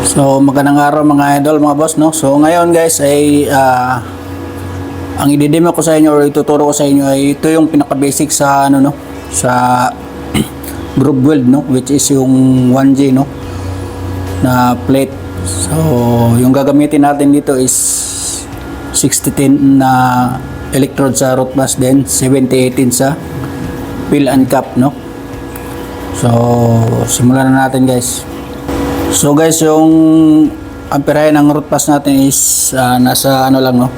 So magandang araw mga idol, mga boss, no. So ngayon guys ay ang i-demo ko sa inyo or ituturo ko sa inyo ay ito yung pinaka basic sa ano, no, sa groove weld, no, which is yung 1J, no, na plate. So yung gagamitin natin dito is 6010 na electrode sa root mass, then 7018 sa fill and cap, no. So simulan na natin guys. So guys, yung amperahe ng root pass natin is nasa ano lang, no,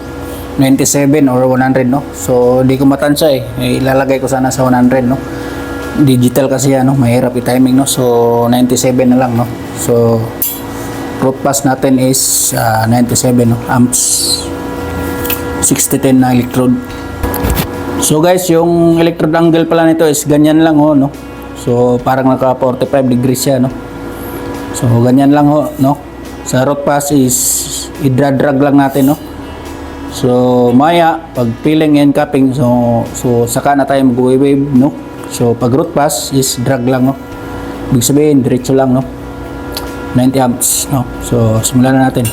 97 or 100, no. So di ko matansya ilalagay ko sana sa 100, no. Digital kasi yan, no, mahirap i-timing, no. So 97 na lang, no. So root pass natin is 97, no, amps 6010 na electrode. So guys, yung electrode angle pala nito is ganyan lang, oh, no. So parang naka 45 degrees siya, no. So ganyan lang ho, no. Sa root pass is i-drag lang natin, no. So maya pag peeling and capping, so saka na tayo mag-wave, no. So pag root pass is drag lang, no. Ibig sabihin diretso lang, no. 90 amps, no. So simulan na natin.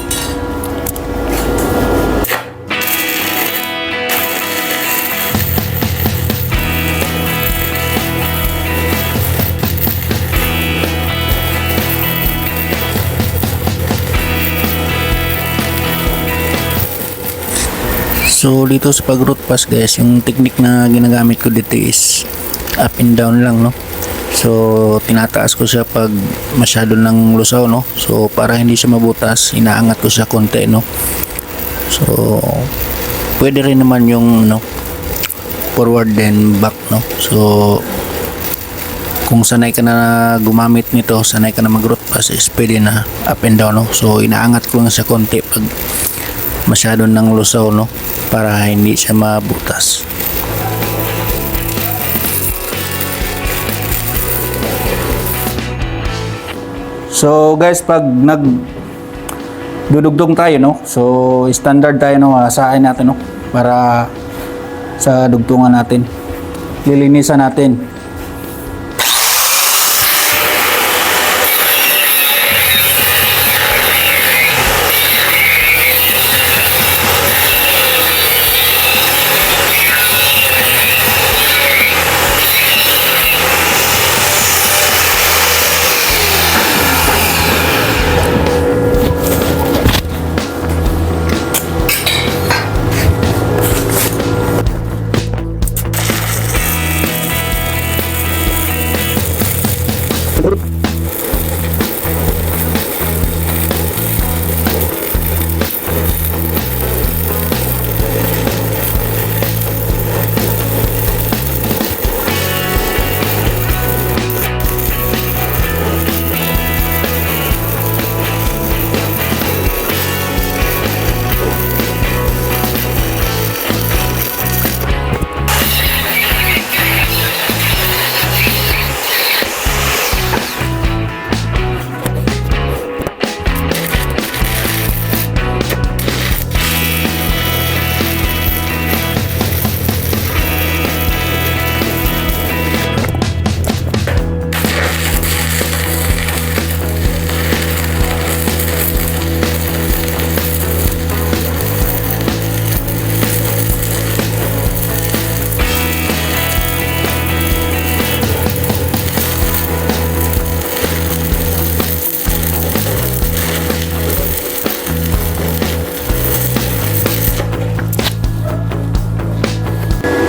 So dito sa pag root pass guys, yung technique na ginagamit ko dito is up and down lang, no. So tinataas ko siya pag masyado ng lusaw, no. So para hindi siya mabutas, inaangat ko siya konti, no. So pwede rin naman yung, no, forward then back, no. So kung sanay ka na gumamit nito, sanay ka na mag root pass, is pwede na up and down, no. So inaangat ko lang siya konti pag masyado ng lusaw, no, para hindi siya mabutas. So guys, pag dudugtong tayo, no, so standard tayo, no, asahin natin, no, para sa dugtungan natin, lilinisan natin.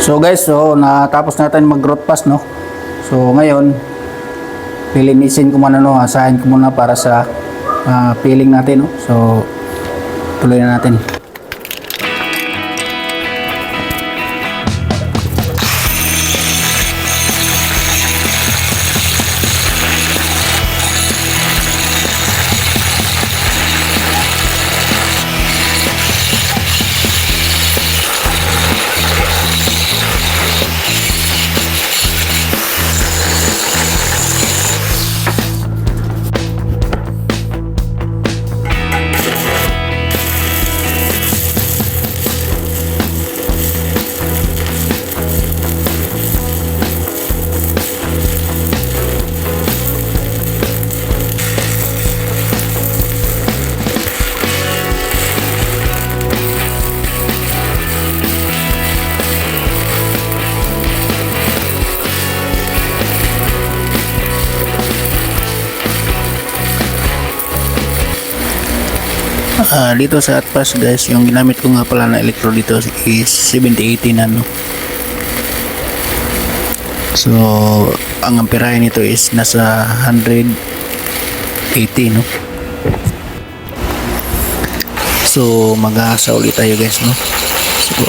So guys, so natapos natin mag root pass, no. So ngayon lilinisin ko muna, no, asahin ko muna para sa peeling natin, no. So tuloy na natin. Dito sa Atpas guys, yung ginamit ko nga pala na electrode dito is 7080 nano. So ang amperahe nito is nasa 180 no. So mag-aasa ulit tayo guys no. So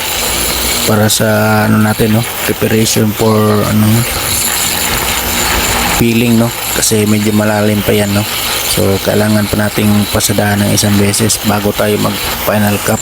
para sa ano natin no, preparation for ano peeling no, kasi medyo malalim pa yan no. So kailangan pa nating pasadahan ng isang beses bago tayo mag final cup.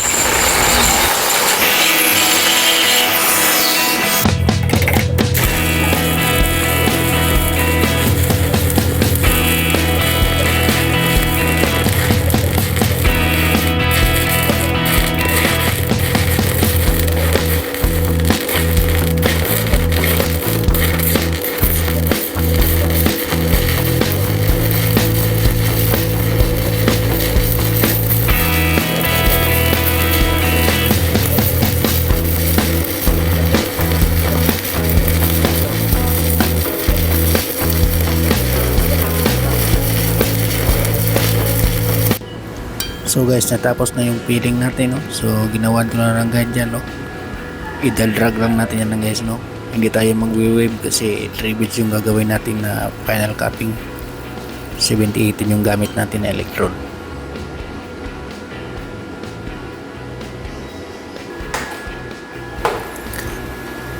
So guys, natapos na yung peeling natin no. So ginawan ko na ng guide dyan no. Idal-drag lang natin yan guys no. Hindi tayo mag-wave kasi 3 bits yung gagawin natin na final capping. 7080 yung gamit natin na electrode.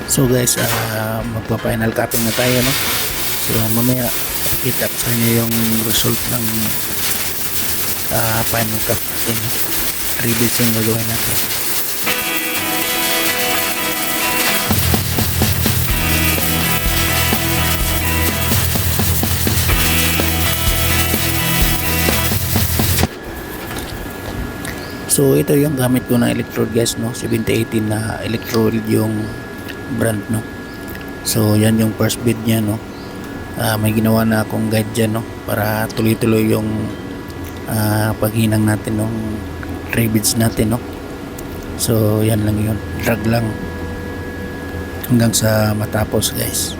So guys, magpa-final capping na tayo no. So mamaya kita sa inyo yung result ng final cup natin. 3 bits yung gagawin natin. So ito yung gamit ko na electrode guys no, 7080 na electrode yung brand no. So yan yung first bid niya no. May ginawa na akong guide dyan no, para tuloy-tuloy yung paghinang natin ng 3 beads natin no. So yan lang yun, drag lang hanggang sa matapos guys.